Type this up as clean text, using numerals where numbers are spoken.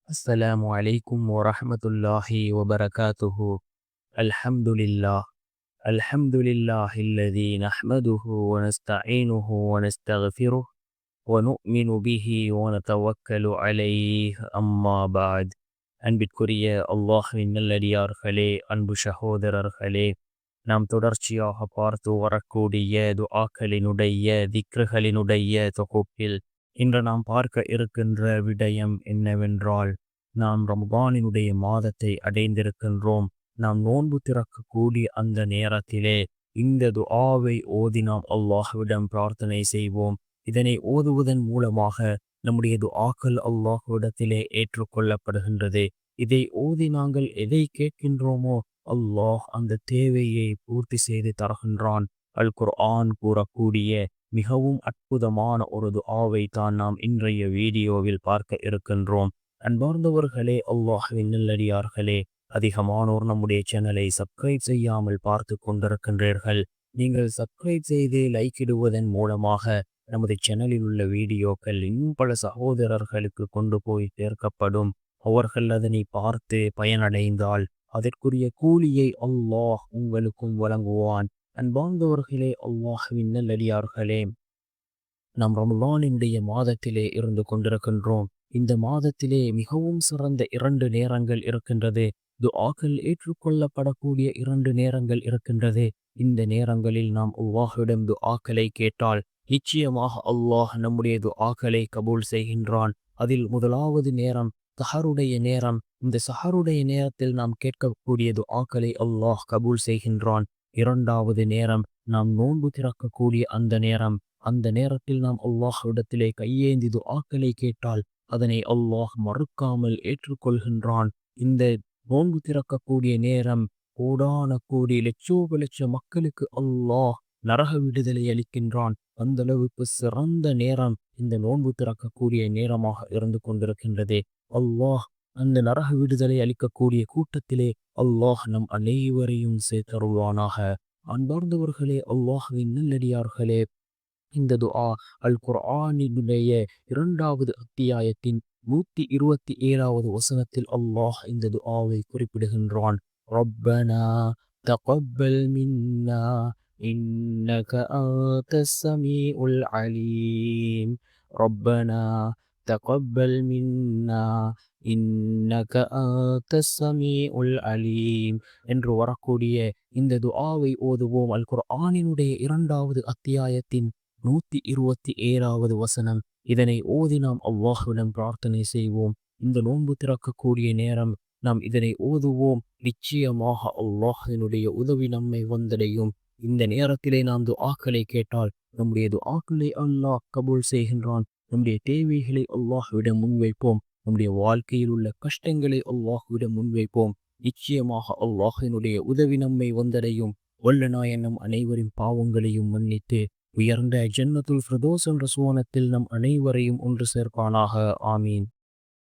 السلام عليكم ورحمة الله وبركاته. الحمد لله. الحمد لله الذي نحمده ونستعينه ونستغفره ونؤمن به ونتوكل عليه. أما بعد. அன்பிற்குரிய அல்லாஹ்வின் நல்லடியார்களே, அன்பு சகோதரர்களே, நாம் தொடர்ச்சியாக பார்த்து வரக்கூடிய துஆக்களினுடைய திக்ருகளினுடைய தொகுப்பில் இன்று நாம் பார்க்க இருக்கின்ற விடயம் என்னவென்றால், நாம் ரமதானினுடைய மாதத்தை அடைந்திருக்கின்றோம். நாம் நோன்பு திறக்கக்கூடிய அந்த நேரத்திலே இந்த துஆவை ஓதி நாம் அல்லாஹ்விடம் பிரார்த்தனை செய்வோம். இதனை ஓதுவதன் மூலமாக நம்முடைய துஆக்கள் அல்லாஹ்விடத்திலே ஏற்றுக்கொள்ளப்படுகின்றது. இதை ஓதி நாங்கள் எதை கேட்கின்றோமோ அல்லாஹ் அந்த தேவையை பூர்த்தி செய்து தருகின்றான். அல் குர்ஆன் கூறக்கூடிய மிகவும் அற்புதமான ஒரு துஆவை தான் நாம் இன்றைய வீடியோவில் பார்க்க இருக்கின்றோம். அன்பார்ந்தவர்களே, அல்லாஹ்வின் நல்லடியார்களே, அதிகமானோர் நம்முடைய சேனலை சப்ஸ்கிரைப் செய்யாமல் பார்த்து கொண்டிருக்கின்றீர்கள். நீங்கள் சப்ஸ்கிரைப் செய்து லைக் இடுவதன் மூலமாக நமது சேனலில் உள்ள வீடியோக்கள் இன்னும் பல சகோதரர்களுக்கு கொண்டு போய் சேர்க்கப்படும். அவர்கள் அதனை பார்த்து பயனடைந்தால் அதற்குரிய கூலியை அல்லாஹ் உங்களுக்கும் வழங்குவான். அன்பார்ந்தவர்களே, அல்லாஹ்வின் நல்லடியார்களே, நாம் ரமலானினுடைய மாதத்திலே இருந்து கொண்டிருக்கின்றோம். இந்த மாதத்திலே மிகவும் சிறந்த 2 நேரங்கள் இருக்கின்றது. துஆக்கள் ஏற்றுக்கொள்ளப்படக்கூடிய 2 நேரங்கள் இருக்கின்றது. இந்த நேரங்களில் நாம் அல்லாஹ்விடம் துஆக்களை கேட்டால் நிச்சயமாக அல்லாஹ் நம்முடைய துஆக்களை கபூல் செய்கின்றான். அதில் முதலாவது நேரம் சஹருடைய நேரம். இந்த சஹருடைய நேரத்தில் நாம் கேட்கக்கூடிய துஆக்களை அல்லாஹ் கபூல் செய்கின்றான். இரண்டாவது நேரம் நாம் நோன்பு திறக்கக்கூடிய அந்த நேரம். அந்த நேரத்தில் நாம் அல்லாஹ்விடத்திலே கையேந்தி துஆக்களை கேட்டால் அதனை அல்லாஹ் மறுக்காமல் ஏற்றுக்கொள்கின்றான். இந்த நோன்பு திறக்கக்கூடிய நேரம் கோடான கோடி லட்சோப லட்ச மக்களுக்கு அல்லாஹ் நரக விடுதலை அளிக்கின்றான். அந்த அளவுக்கு சிறந்த நேரம் இந்த நோன்பு திறக்கக்கூடிய நேரமாக இருந்து கொண்டிருக்கின்றது. அல்லாஹ் அந்த நரக விடுதலை அளிக்கக்கூடிய கூட்டத்திலே அல்லாஹ் நம் அனைவரையும் சேர்த்தருள்வானாக. அன்பார்ந்தவர்களே, அல்லாஹ்வின் நல்லடியார்களே, இந்த துஆ அல் குர்ஆனினுடைய 2வது அத்தியாயத்தின் 127வது வசனத்தில் அல்லாஹ் இந்த துஆவை குறிப்பிடுகின்றான். ரப்பனா தகப்பல் மின்னா இன்னக அன்தஸ் ஸமீஉல் அலீம். ரப்பனா தகப்பல் மின்னா இன்னக அன்தஸ் ஸமீஉல் அலீம் என்று வரக்கூடிய இந்த துஆவை ஓதுவோம். அல் குர்ஆனினுடைய 2வது அத்தியாயத்தின் 127வது வசனம். இதனை ஓதி நாம் அல்லாஹ்விடம் பிரார்த்தனை செய்வோம். இந்த நோன்பு திறக்கக்கூடிய நேரம் நாம் இதனை ஓதுவோம். நிச்சயமாக அல்லாஹ்வினுடைய உதவி நம்மை வந்தடையும். இந்த நேரத்திலே நாம் துஆக்களை கேட்டால் நம்முடைய துஆக்களை அல்லாஹ் கபூல் செய்கின்றான். நம்முடைய தேவைகளை அல்லாஹ்விடம் முன்வைப்போம். நம்முடைய வாழ்க்கையில் உள்ள கஷ்டங்களை அல்லாஹ்விடம் முன்வைப்போம். நிச்சயமாக அல்லாஹ்வினுடைய உதவி நம்மை வந்தடையும். வல்ல நாயன் நம் அனைவரின் பாவங்களையும் மன்னித்து உயர்ந்த ஜன்னத்துல் ஃபிர்தௌஸ் என்ற சுவனத்தில் நம் அனைவரையும் ஒன்று சேர்ப்பானாக. ஆமீன்.